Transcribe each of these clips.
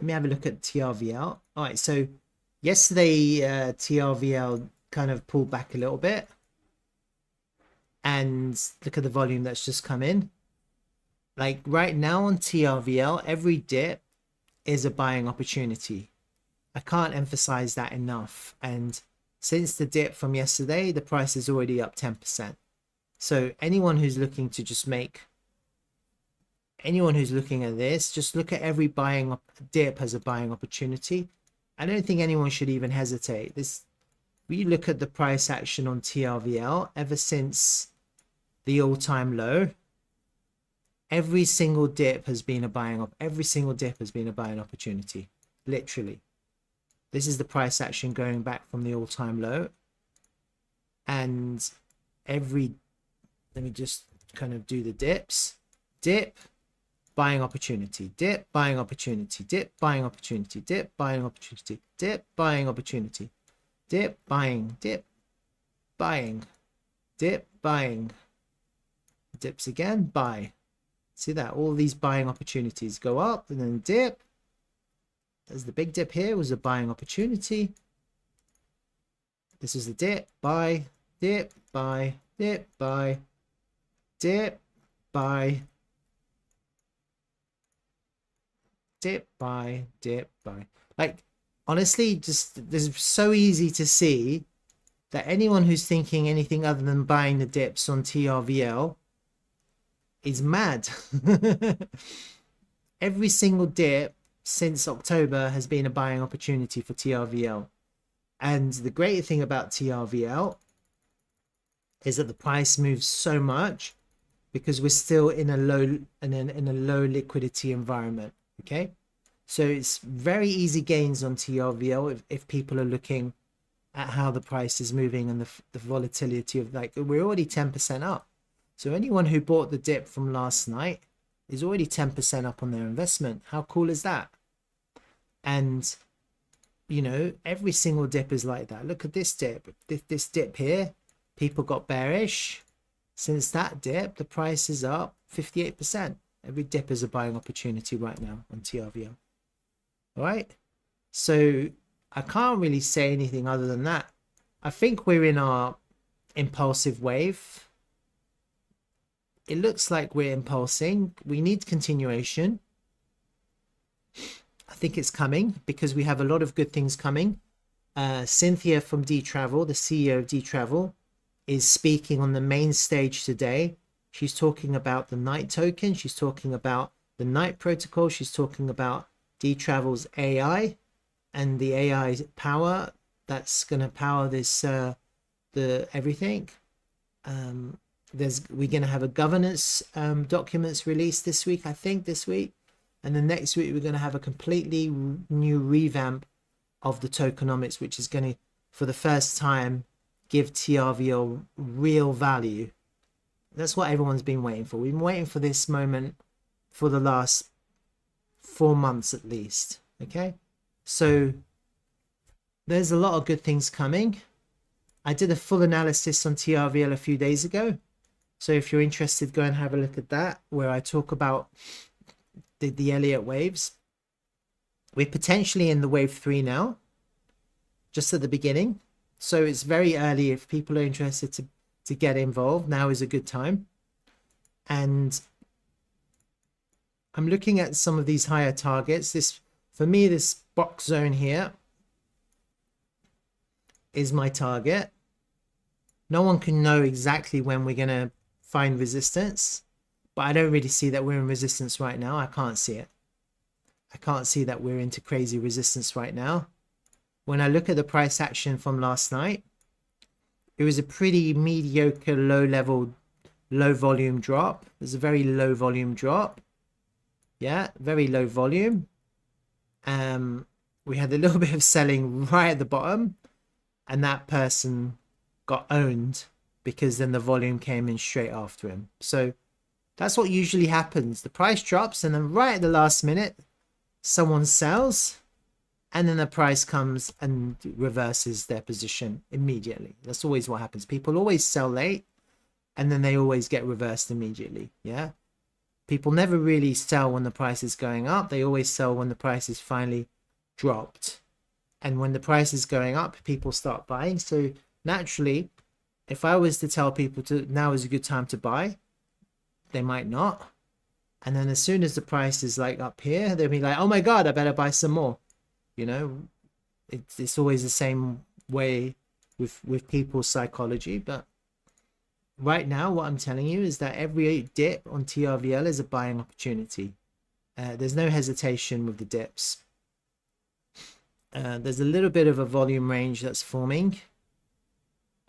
Let me have a look at TRVL. All right, so yesterday TRVL kind of pulled back a little bit, and look at the volume that's just come in. Like right now on TRVL, every dip is a buying opportunity. I can't emphasize that enough. And since the dip from yesterday, the price is already up 10%. So anyone who's looking to just make, anyone who's looking at this, just look at every buying dip as a buying opportunity. I don't think anyone should even hesitate. This, we look at the price action on TRVL ever since the all-time low. Every single dip has been a buying up. Every single dip has been a buying opportunity, literally. This is the price action going back from the all-time low, and every, let me just kind of do the dips. Dip, buying opportunity. Dip, buying opportunity. Dip, buying opportunity. Dip, buying opportunity. Dip, buying opportunity. Dip, buying. Dip, buying. Dip, buying. Dips again, buy. See that? All these buying opportunities go up and then dip. There's the big dip here, was a buying opportunity. This is the dip, buy, dip, buy, dip, buy, dip, buy, dip, buy, dip, buy. Like, honestly, just, this is so easy to see that anyone who's thinking anything other than buying the dips on TRVL is mad. Every single dip since October has been a buying opportunity for TRVL. And the great thing about TRVL is that the price moves so much because we're still in a low in a low liquidity environment. Okay, so it's very easy gains on TRVL if people are looking at how the price is moving and the volatility of, like, we're already 10% up. So anyone who bought the dip from last night is already 10% up on their investment. How cool is that? And, you know, every single dip is like that. Look at this dip. This dip here, people got bearish. Since that dip, the price is up 58%. Every dip is a buying opportunity right now on TRVL. All right? So I can't really say anything other than that. I think we're in our impulsive wave. It looks like we're impulsing. We need continuation. I think it's coming because we have a lot of good things coming. Cynthia from Dtravel, the CEO of Dtravel, is speaking on the main stage today. She's talking about the Night token. She's talking about the Night protocol. She's talking about Dtravel's AI and the AI power that's going to power this, the everything. We're going to have a governance documents released this week, I think this week, and then next week we're going to have a completely new revamp of the tokenomics, which is going to, for the first time, give TRVL real value. That's what everyone's been waiting for. We've been waiting for this moment for the last 4 months at least. Okay, so there's a lot of good things coming. I did a full analysis on TRVL a few days ago. So if you're interested, go and have a look at that, where I talk about the Elliott waves. We're potentially in the wave 3 now, just at the beginning. So it's very early. If people are interested to get involved, now is a good time. And I'm looking at some of these higher targets. This, for me, this box zone here is my target. No one can know exactly when we're going to find resistance, but I don't really see that we're in resistance right now. I can't see it. I can't see that we're into crazy resistance right now. When I look at the price action from last night, it was a pretty mediocre low volume drop. There's a very low volume drop. Yeah, very low volume. We had a little bit of selling right at the bottom, and that person got owned because then the volume came in straight after him. So that's what usually happens. The price drops and then right at the last minute, someone sells, and then the price comes and reverses their position immediately. That's always what happens. People always sell late and then they always get reversed immediately. Yeah. People never really sell when the price is going up. They always sell when the price is finally dropped. And when the price is going up, people start buying. So naturally, if I was to tell people to now is a good time to buy, they might not. And then as soon as the price is like up here, they'll be like, oh my God, I better buy some more. You know, it's always the same way with people's psychology. But right now, what I'm telling you is that every dip on TRVL is a buying opportunity. There's no hesitation with the dips. There's a little bit of a volume range that's forming.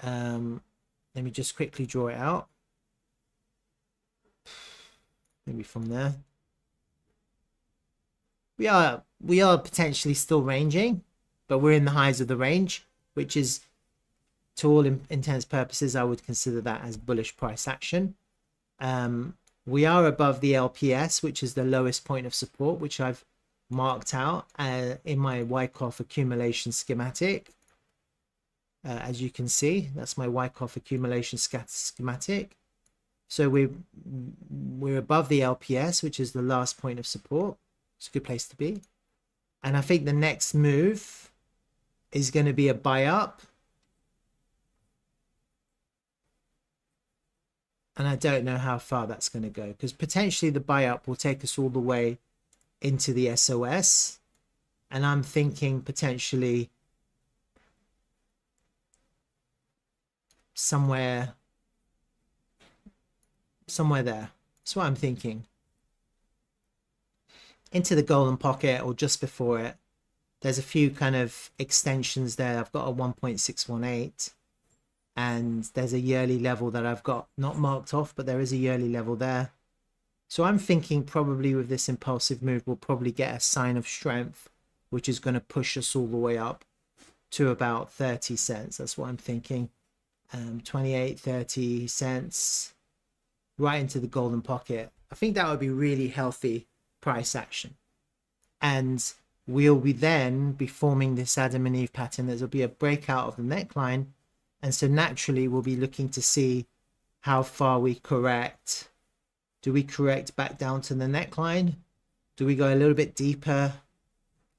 Let me just quickly draw it out. Maybe from there. We are potentially still ranging, but we're in the highs of the range, which is, to all intents purposes, I would consider that as bullish price action. We are above the LPS, which is the lowest point of support, which I've marked out in my Wyckoff accumulation schematic. As you can see, that's my Wyckoff accumulation schematic. So we're above the LPS, which is the last point of support. It's a good place to be. And I think the next move is going to be a buy up. And I don't know how far that's going to go, because potentially the buy up will take us all the way into the SOS. And I'm thinking potentially somewhere there. That's what I'm thinking. Into the golden pocket or just before it. There's a few kind of extensions there. I've got a 1.618 and there's a yearly level that I've got not marked off, but there is a yearly level there. So I'm thinking probably with this impulsive move, we'll probably get a sign of strength, which is going to push us all the way up to about 30 cents. That's what I'm thinking. 28, 30 cents. Right into the golden pocket. I think that would be really healthy price action. And we'll then be forming this Adam and Eve pattern. There'll be a breakout of the neckline. And so naturally, we'll be looking to see how far we correct. Do we correct back down to the neckline? Do we go a little bit deeper?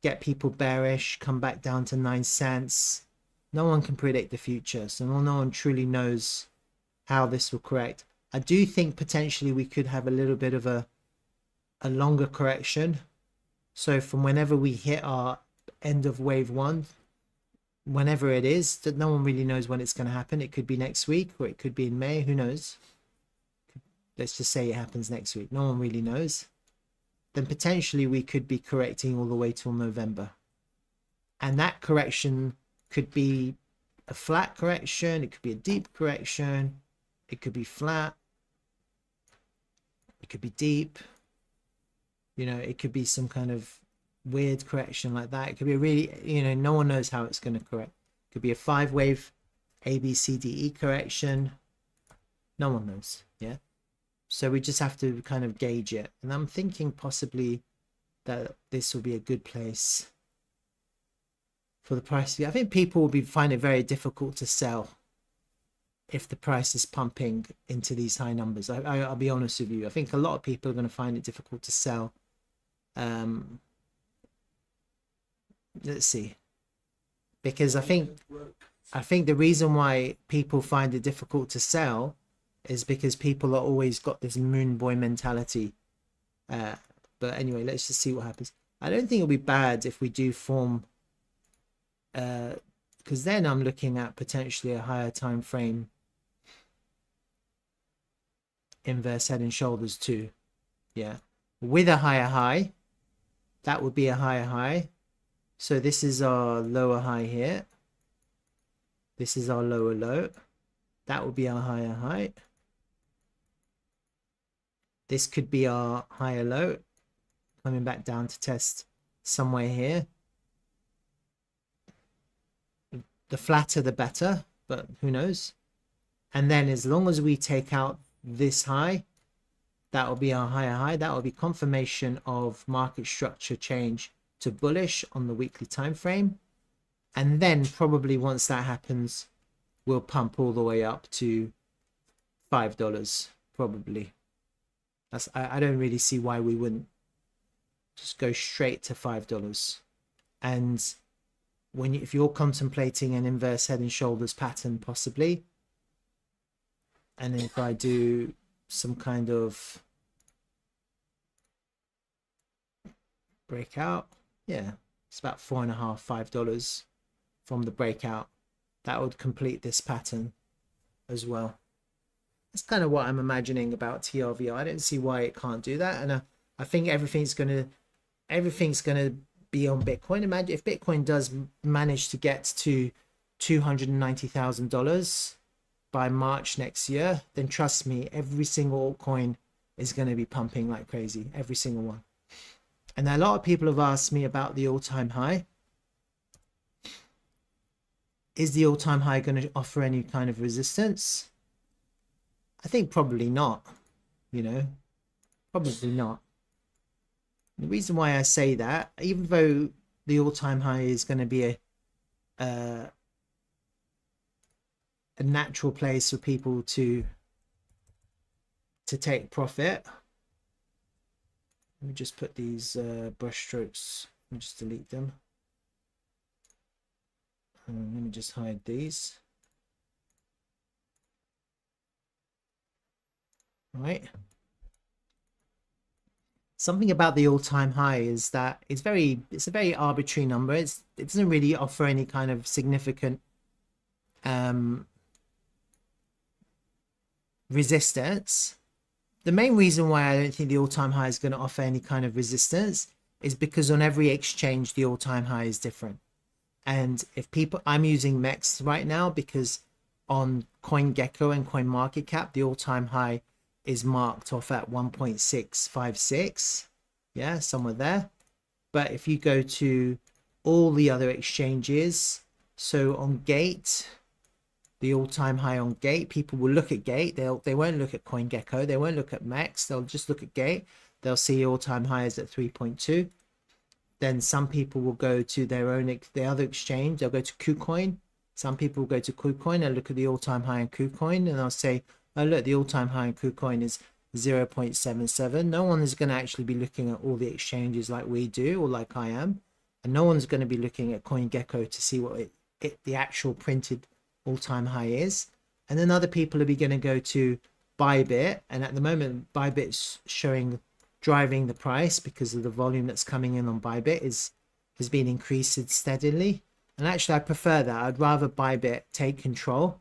Get people bearish, come back down to 9 cents? No one can predict the future. So no one truly knows how this will correct. I do think potentially we could have a little bit of a longer correction. So from whenever we hit our end of wave one, whenever it is, that no one really knows when it's going to happen. It could be next week or it could be in May. Who knows? Let's just say it happens next week. No one really knows. Then potentially we could be correcting all the way till November. And that correction could be a flat correction. It could be a deep correction. It could be flat. It could be deep. You know, it could be some kind of weird correction like that. It could be a really, you know, no one knows how it's going to correct. It could be a 5-wave A, B, C, D, E correction. No one knows. Yeah. So we just have to kind of gauge it. And I'm thinking possibly that this will be a good place for the price. I think people will find it very difficult to sell if the price is pumping into these high numbers. I'll be honest with you. I think a lot of people are going to find it difficult to sell. Let's see. Because I think the reason why people find it difficult to sell is because people are always got this moon boy mentality. But anyway, let's just see what happens. I don't think it'll be bad if we do form, because then I'm looking at potentially a higher time frame inverse head and shoulders too. Yeah, with a higher high. That would be a higher high. So this is our lower high here. This is our lower low. That would be our higher high. This could be our higher low, coming back down to test somewhere here. The flatter the better, but who knows. And then as long as we take out this high, that will be our higher high. That will be confirmation of market structure change to bullish on the weekly time frame. And then probably once that happens, we'll pump all the way up to $5 probably. I don't really see why we wouldn't just go straight to $5. And if you're contemplating an inverse head and shoulders pattern, possibly, and then if I do some kind of breakout, yeah, it's about $4.5, $5 from the breakout. That would complete this pattern as well. That's kind of what I'm imagining about TRVL. I don't see why it can't do that, and I think everything's gonna be on Bitcoin. Imagine if Bitcoin does manage to get to $290,000 by March next year, then trust me, every single altcoin is going to be pumping like crazy, every single one. And a lot of people have asked me about the all-time high. Is the all-time high going to offer any kind of resistance? I think probably not, you know, probably not. The reason why I say that, even though the all-time high is going to be a natural place for people to take profit. Let me just put these brush strokes. Let me just delete them. And let me just hide these. All right. Something about the all-time high is that it's a very arbitrary number. It doesn't really offer any kind of significant resistance. The main reason why I don't think the all-time high is going to offer any kind of resistance is because on every exchange the all-time high is different. And if people, I'm using MEX right now because on CoinGecko and CoinMarketCap the all-time high is marked off at 1.656, yeah, somewhere there. But if you go to all the other exchanges, so on Gate, the all-time high on Gate, people will look at Gate, they won't look at CoinGecko, they won't look at MEX, they'll just look at Gate. They'll see all-time highs at 3.2. Then some people will go to the other exchange, they'll go to KuCoin. Some people will go to KuCoin and look at the all-time high in KuCoin, and they'll say, oh look, the all-time high in KuCoin is 0.77. No one is going to actually be looking at all the exchanges like we do, or like I am, and no one's going to be looking at CoinGecko to see what the actual printed all-time high is. And then other people are going to go to Bybit, and at the moment Bybit's driving the price because of the volume that's coming in on Bybit has been increased steadily. And actually I prefer that. I'd rather Bybit take control,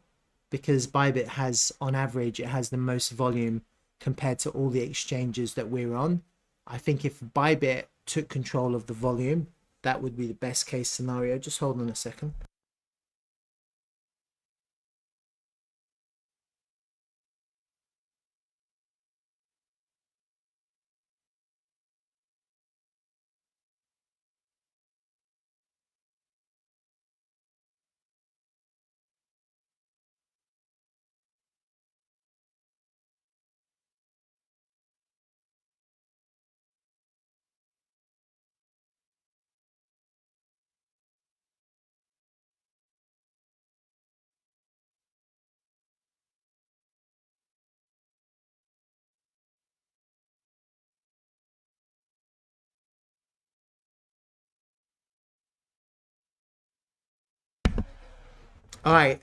because Bybit has, on average, it has the most volume compared to all the exchanges that we're on. I think if Bybit took control of the volume, that would be the best case scenario. Just hold on a second. All right,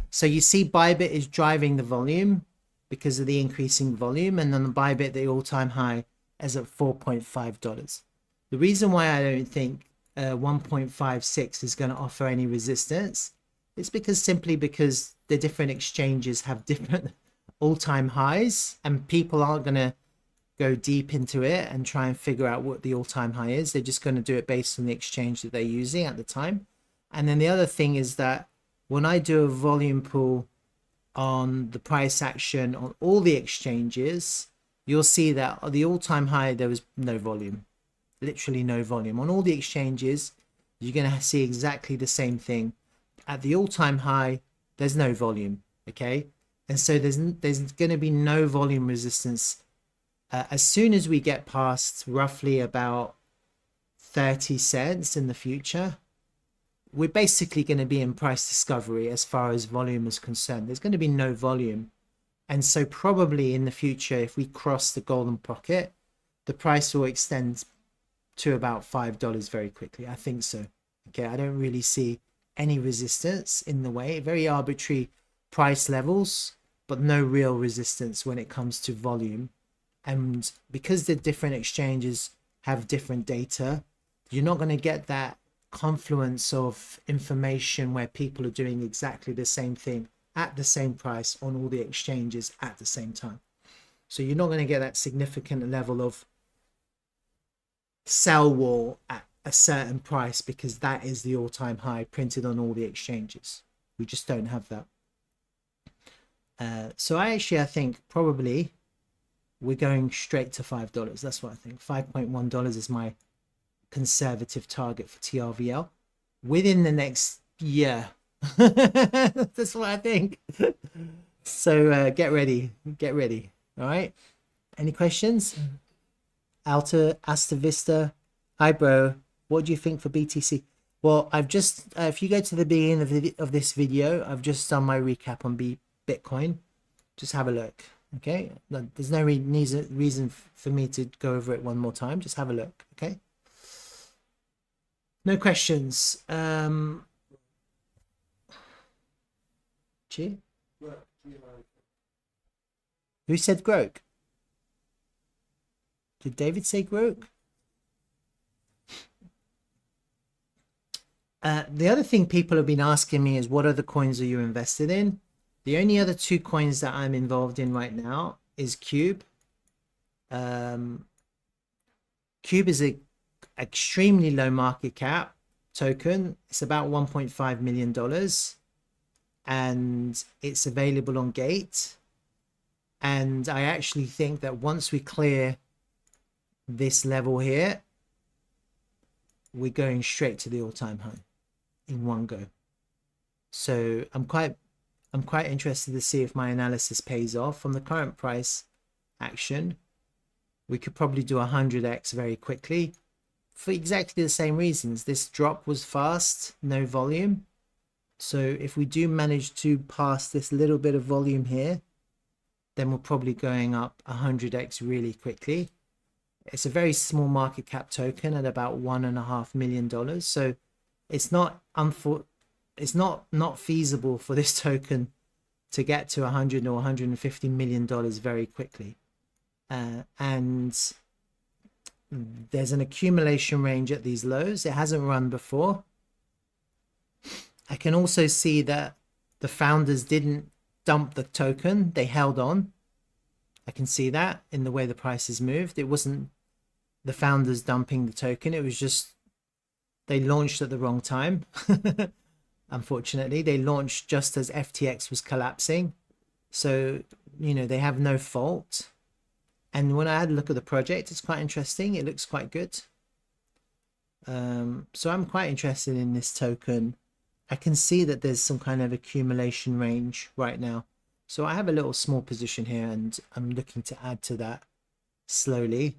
so you see Bybit is driving the volume because of the increasing volume, and then the Bybit, the all-time high, is at $4.5. The reason why I don't think 1.56 is going to offer any resistance is simply because the different exchanges have different all-time highs, and people aren't going to go deep into it and try and figure out what the all-time high is. They're just going to do it based on the exchange that they're using at the time. And then the other thing is that when I do a volume pool on the price action on all the exchanges, you'll see that the all-time high, there was no volume, literally no volume. On all the exchanges, you're going to see exactly the same thing. At the all-time high, there's no volume, okay? And so there's going to be no volume resistance. As soon as we get past roughly about 30 cents in the future, we're basically going to be in price discovery as far as volume is concerned. There's going to be no volume. And so probably in the future, if we cross the golden pocket, the price will extend to about $5 very quickly. I think so. Okay, I don't really see any resistance in the way. Very arbitrary price levels, but no real resistance when it comes to volume. And because the different exchanges have different data, you're not going to get that confluence of information where people are doing exactly the same thing at the same price on all the exchanges at the same time. So you're not going to get that significant level of sell wall at a certain price because that is the all-time high printed on all the exchanges. We just don't have that. So I think probably we're going straight to $5. That's what I think. $5.1 is my conservative target for TRVL within the next year. That's what I think. So get ready. All right. Any questions? Asta Vista. Hi, bro. What do you think for BTC? Well, I've just, if you go to the beginning of this video, I've just done my recap on Bitcoin. Just have a look. Okay. There's no reason for me to go over it one more time. Just have a look. Okay. No questions. Who said Groke? Did David say Groke? The other thing people have been asking me is what other coins are you invested in? The only other two coins that I'm involved in right now is Cube. Cube is a extremely low market cap token. It's about $1.5 million and it's available on Gate. And I actually think that once we clear this level here, we're going straight to the all-time high in one go. So I'm quite interested to see if my analysis pays off. From the current price action, we could probably do 100x very quickly for exactly the same reasons. This drop was fast, no volume. So if we do manage to pass this little bit of volume here, then we're probably going up 100x really quickly. It's a very small market cap token at about $1.5 million. So it's not feasible for this token to get to 100 or 150 million dollars very quickly. And there's an accumulation range at these lows. It hasn't run before. I can also see that the founders didn't dump the token. They held on. I can see that in the way the price has moved. It wasn't the founders dumping the token. It was just they launched at the wrong time. Unfortunately, they launched just as FTX was collapsing. So, you know, they have no fault. And when I had a look at the project, it's quite interesting. It looks quite good. So I'm quite interested in this token. I can see that there's some kind of accumulation range right now. So I have a little small position here and I'm looking to add to that slowly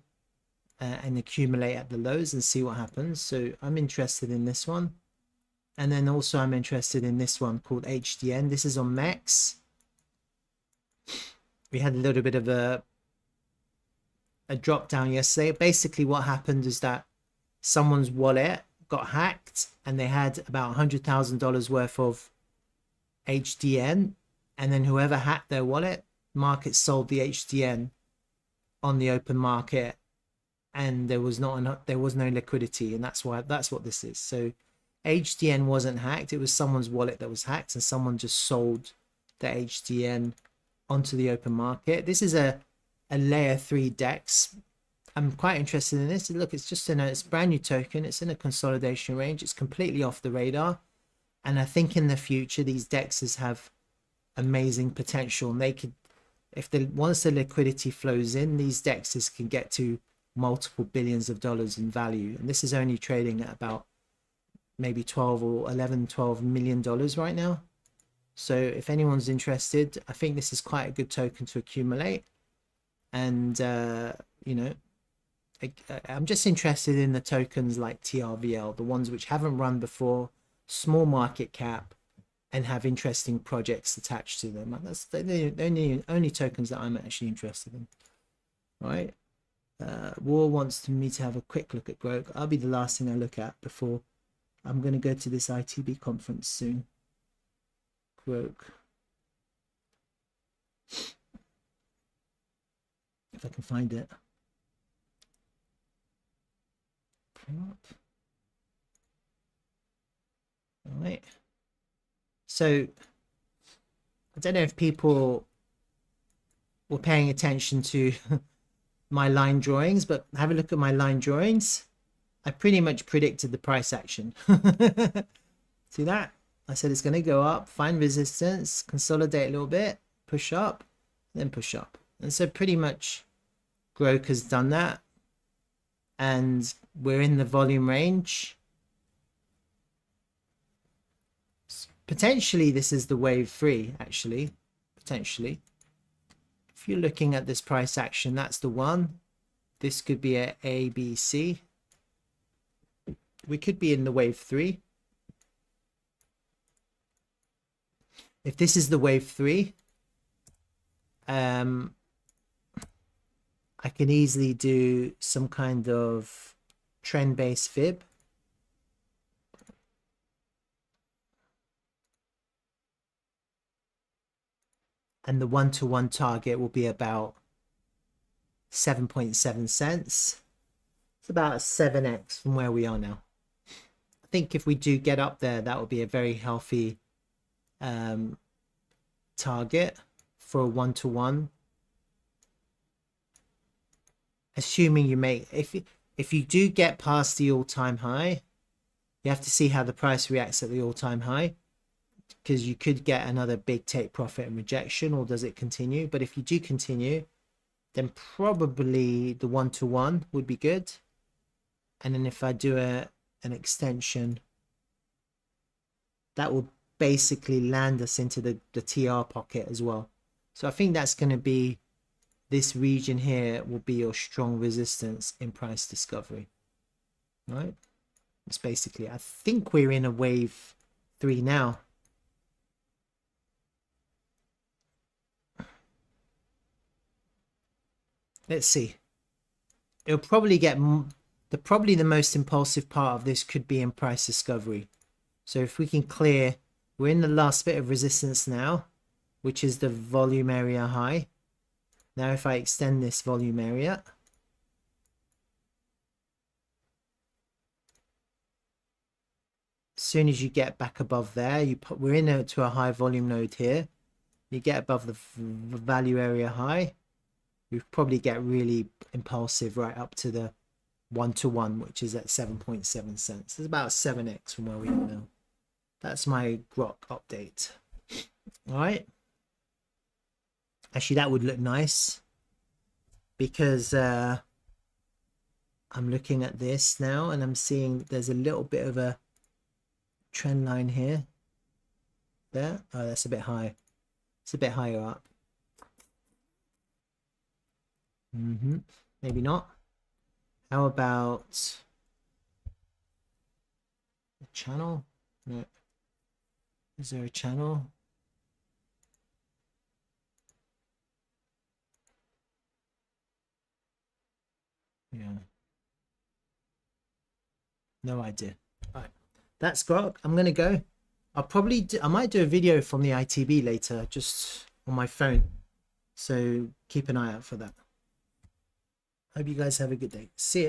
and accumulate at the lows and see what happens. So I'm interested in this one. And then also I'm interested in this one called HDN. This is on Max. We had a little bit of a drop down yesterday. Basically what happened is that someone's wallet got hacked and they had about $100,000 worth of HDN, and then whoever hacked their wallet, market sold the HDN on the open market, and there was no liquidity, and that's what this is. So HDN wasn't hacked, it was someone's wallet that was hacked and someone just sold the HDN onto the open market. This is a layer 3 DEX. I'm quite interested in this. Look, it's just it's a brand new token. It's in a consolidation range. It's completely off the radar. And I think in the future, these DEXs have amazing potential. And they could, once the liquidity flows in, these DEXs can get to multiple billions of dollars in value. And this is only trading at about maybe 12 million dollars right now. So if anyone's interested, I think this is quite a good token to accumulate. And, you know, I'm just interested in the tokens like TRVL, the ones which haven't run before, small market cap, and have interesting projects attached to them. That's the only tokens that I'm actually interested in. All right. War wants me to have a quick look at growth. I'll be the last thing I look at before I'm going to go to this ITB conference soon. Growth. If I can find it. All right. So I don't know if people were paying attention to my line drawings, but have a look at my line drawings. I pretty much predicted the price action. See that? I said it's going to go up, find resistance, consolidate a little bit, push up, then push up. And so pretty much Grok has done that. And we're in the volume range. Potentially this is the wave 3, actually. Potentially. If you're looking at this price action, that's the one. This could be a B, C. We could be in the wave 3. If this is the wave 3, I can easily do some kind of trend-based fib. And the one-to-one target will be about 7.7 cents. It's about 7x from where we are now. I think if we do get up there, that will be a very healthy target for a one-to-one. Assuming you make, if you do get past the all-time high, you have to see how the price reacts at the all-time high, because you could get another big take profit and rejection, or does it continue? But if you do continue, then probably the one-to-one would be good. And then if I do an extension, that will basically land us into the TR pocket as well. So I think that's going to be, this region here will be your strong resistance in price discovery. Right? It's basically, I think we're in a wave 3 now. Let's see. It'll probably get probably the most impulsive part of this could be in price discovery. So if we can clear, we're in the last bit of resistance now, which is the volume area high. Now if I extend this volume area, as soon as you get back above there, we're into a high volume node here. You get above the value area high, you probably get really impulsive right up to the one-to-one, which is at 7.7 cents. It's about 7x from where we are now. That's my grok update. All right. Actually, that would look nice, because I'm looking at this now and I'm seeing there's a little bit of a trend line here. There. Oh, that's a bit high. It's a bit higher up. Maybe not. How about a channel? No. Is there a channel? Yeah. No idea. All right. That's Grok. I'm going to go. I might do a video from the ITB later, just on my phone. So keep an eye out for that. Hope you guys have a good day. See ya.